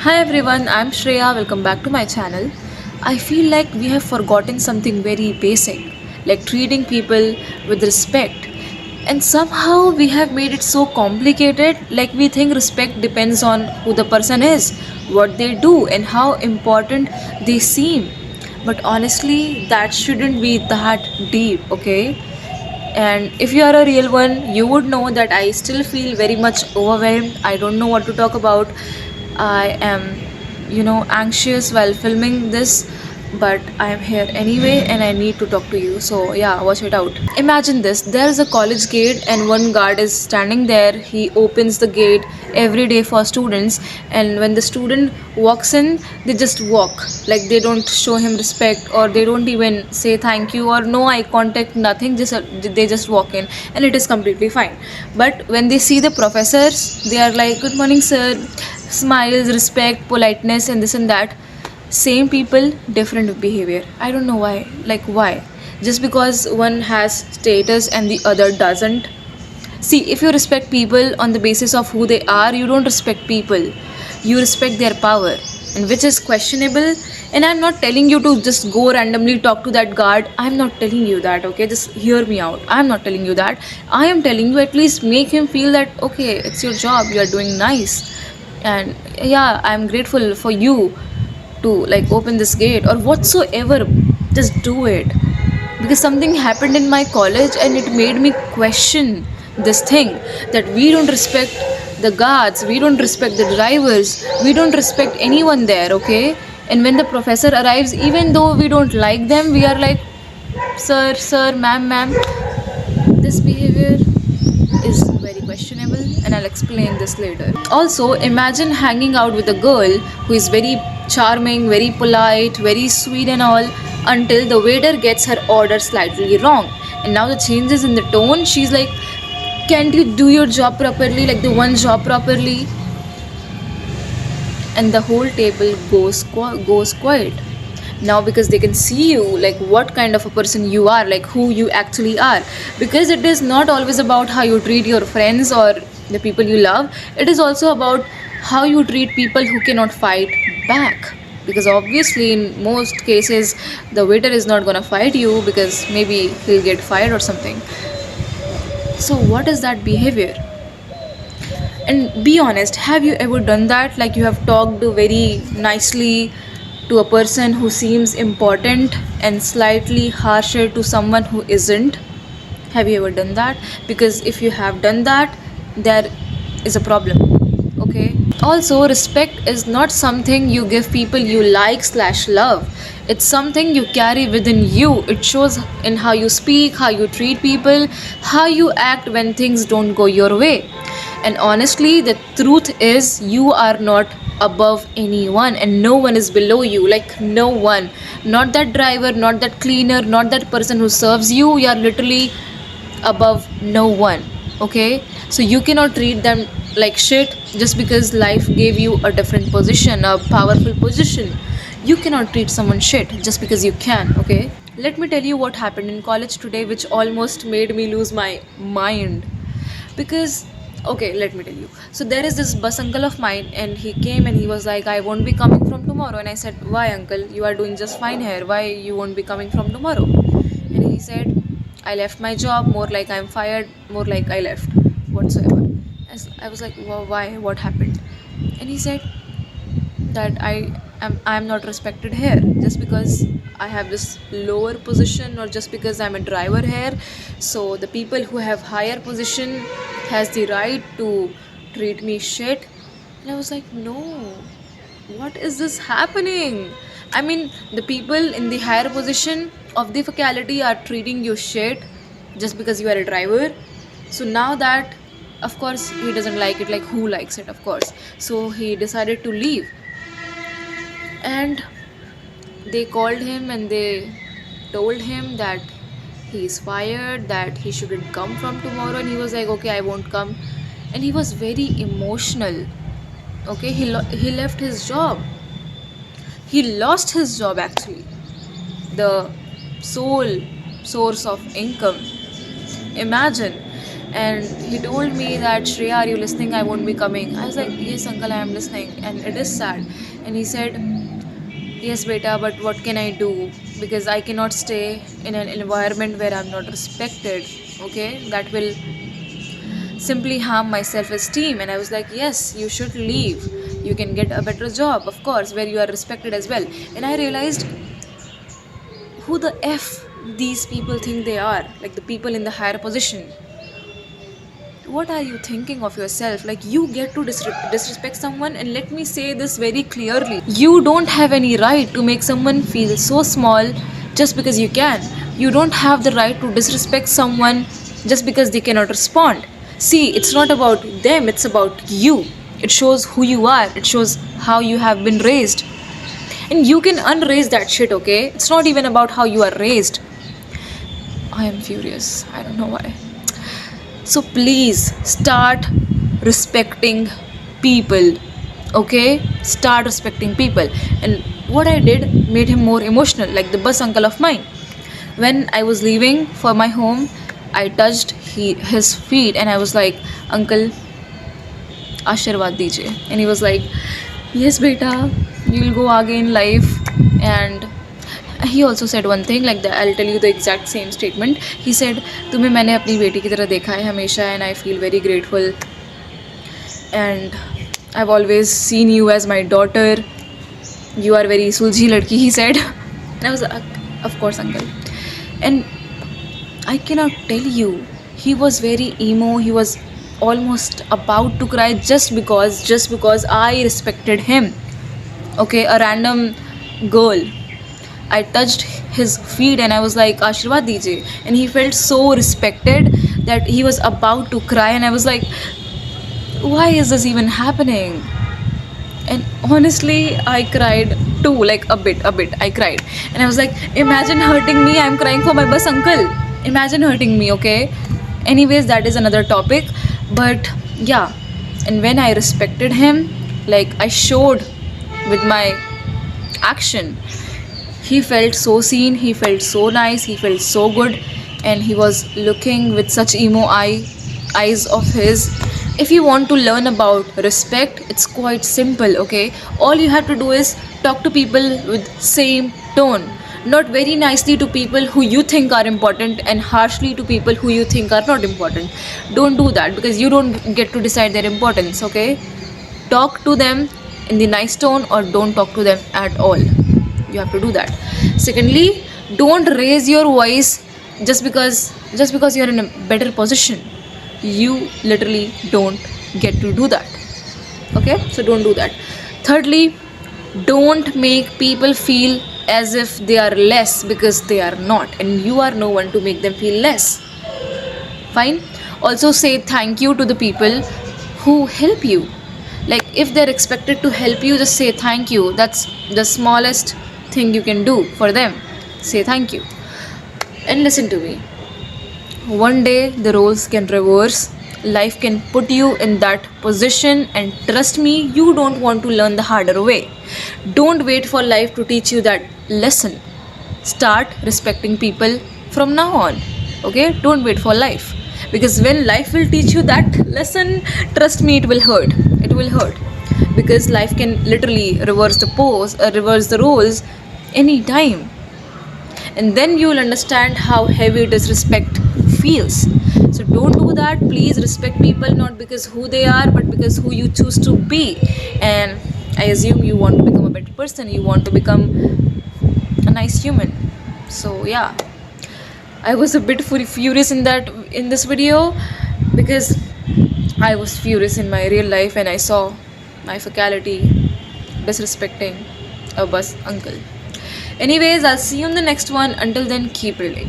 Hi everyone, I'm Shreya. Welcome back to my channel. I feel like we have forgotten something very basic, like treating people with respect. And somehow we have made it so complicated, like we think respect depends on who the person is, what they do, and how important they seem. But honestly, that shouldn't be that deep, okay? And if you are a real one, you would know that I still feel very much overwhelmed. I don't know what to talk about. I am, anxious while filming this, but I am here anyway and I need to talk to you. So, yeah, watch it out. Imagine this, there is a college gate, and one guard is standing there. He opens the gate every day for students, and when the student walks in, they just walk, like they don't show him respect, or they don't even say thank you or no eye contact, nothing. Just they just walk in, and it is completely fine. But when they see the professors, they are like, good morning sir, smiles, respect, politeness, and this and that. Same people, different behavior. I don't know why. Like, why? Just because one has status and the other doesn't. See, if you respect people on the basis of who they are, you don't respect people. You respect their power, and which is questionable. And I'm not telling you to just go randomly talk to that guard. I'm not telling you that, okay? Just hear me out. I'm not telling you that. I am telling you, at least make him feel that, okay, it's your job, you're doing nice. And yeah, I'm grateful for you to like open this gate or whatsoever. Just do it, because something happened in my college and it made me question this thing, that we don't respect the guards, we don't respect the drivers, we don't respect anyone there, okay? And when the professor arrives, even though we don't like them, we are like, sir, sir, ma'am. This behavior is very questionable, and I'll explain this later. Also, imagine hanging out with a girl who is very charming, very polite, very sweet, and all, until the waiter gets her order slightly wrong. And now the changes in the tone, she's like, can't you do your job properly, like the one job properly? And the whole table goes quiet now, because they can see you, like what kind of a person you are, like who you actually are. Because it is not always about how you treat your friends or the people you love. It is also about how you treat people who cannot fight back, because obviously in most cases the waiter is not going to fight you, because maybe he'll get fired or something. So what is that behavior? And be honest, have you ever done that? Like you have talked very nicely to a person who seems important and slightly harsher to someone who isn't? Have you ever done that? Because if you have done that, there is a problem. Okay. Also, respect is not something you give people you like slash love. It's something you carry within you. It shows in how you speak, how you treat people, how you act when things don't go your way. And honestly, the truth is, you are not above anyone, and no one is below you. Like, no one. Not that driver, not that cleaner, not that person who serves you. You are literally above no one, okay? So you cannot treat them like shit just because life gave you a different position, a powerful position. You cannot treat someone shit just because you can, okay? Let me tell you what happened in college today, which almost made me lose my mind. Because, okay, let me tell you. So there is this bus uncle of mine, and he came and he was like, I won't be coming from tomorrow. And I said, why uncle, you are doing just fine here, why you won't be coming from tomorrow? And he said, I left my job, more like I'm fired, more like I left whatsoever. I was like, well, why, what happened? And he said that I'm not respected here just because I have this lower position, or just because I'm a driver here. So the people who have higher position has the right to treat me shit. And I was like, no, what is this happening? I mean, the people in the higher position of the faculty are treating you shit just because you are a driver. So now that, of course, he doesn't like it. Like, who likes it? Of course. So he decided to leave, and they called him and they told him that he is fired, that he shouldn't come from tomorrow. And he was like, okay, I won't come. And he was very emotional. Okay, he left his job. He lost his job, actually, the sole source of income. Imagine. And he told me that, Shreya, are you listening? I won't be coming. I was like, yes, uncle, I am listening. And it is sad. And he said, yes, beta, but what can I do? Because I cannot stay in an environment where I'm not respected. Okay, that will simply harm my self esteem. And I was like, yes, you should leave. You can get a better job, of course, where you are respected as well. And I realized who the F these people think they are, like the people in the higher position. What are you thinking of yourself? Like, you get to disrespect someone, and let me say this very clearly, you don't have any right to make someone feel so small just because you can. You don't have the right to disrespect someone just because they cannot respond. See, it's not about them, it's about you. It shows who you are, it shows how you have been raised, and you can unraise that shit. Okay, it's not even about how you are raised. I am furious, I don't know why. So please start respecting people. Okay? Start respecting people. And what I did made him more emotional, like the bus uncle of mine. When I was leaving for my home, I touched his feet and I was like, Uncle, आशीर्वाद दीजिए. And he was like, yes beta, you'll go आगे in life. And he also said one thing, like the, I'll tell you the exact same statement. He said, तुम्हें मैंने अपनी बेटी की तरह देखा है हमेशा, and I feel very grateful, and I've always seen you as my daughter. You are very सुलझी लड़की, he said. And I was like, of course uncle. And I cannot tell you, he was very emo. He was almost about to cry just because I respected him. Okay, a random girl, I touched his feet and I was like, Ashirwad Dije. And he felt so respected that he was about to cry. And I was like, why is this even happening? And honestly, I cried too, like a bit. I cried. And I was like, imagine hurting me. I'm crying for my bus uncle. Imagine hurting me, okay? Anyways, that is another topic. But yeah, and when I respected him, like I showed with my action, he felt so seen, he felt so nice, he felt so good, and he was looking with such eyes of his. If you want to learn about respect, it's quite simple, okay? All you have to do is talk to people with same tone. Not very nicely to people who you think are important and harshly to people who you think are not important. Don't do that because you don't get to decide their importance, okay? Talk to them in the nice tone or don't talk to them at all. You have to do that. Secondly, don't raise your voice just because you're in a better position. You literally don't get to do that. Okay, so don't do that. Thirdly, don't make people feel as if they are less because they are not, and you are no one to make them feel less. Fine. Also, say thank you to the people who help you. Like if they're expected to help you, just say thank you. That's the smallest thing you can do for them. Say thank you. And listen to me, one day the roles can reverse. Life can put you in that position, and trust me, you don't want to learn the harder way. Don't wait for life to teach you that lesson. Start respecting people from now on. Okay, don't wait for life, because when life will teach you that lesson, trust me, it will hurt because life can literally reverse the roles anytime, and then you will understand how heavy disrespect feels. So don't do that. Please respect people, not because who they are but because who you choose to be. And I assume you want to become a better person, you want to become a nice human. So yeah, I was a bit furious in this video because I was furious in my real life and I saw my faculty disrespecting a bus uncle. Anyways, I'll see you in the next one. Until then, keep reading.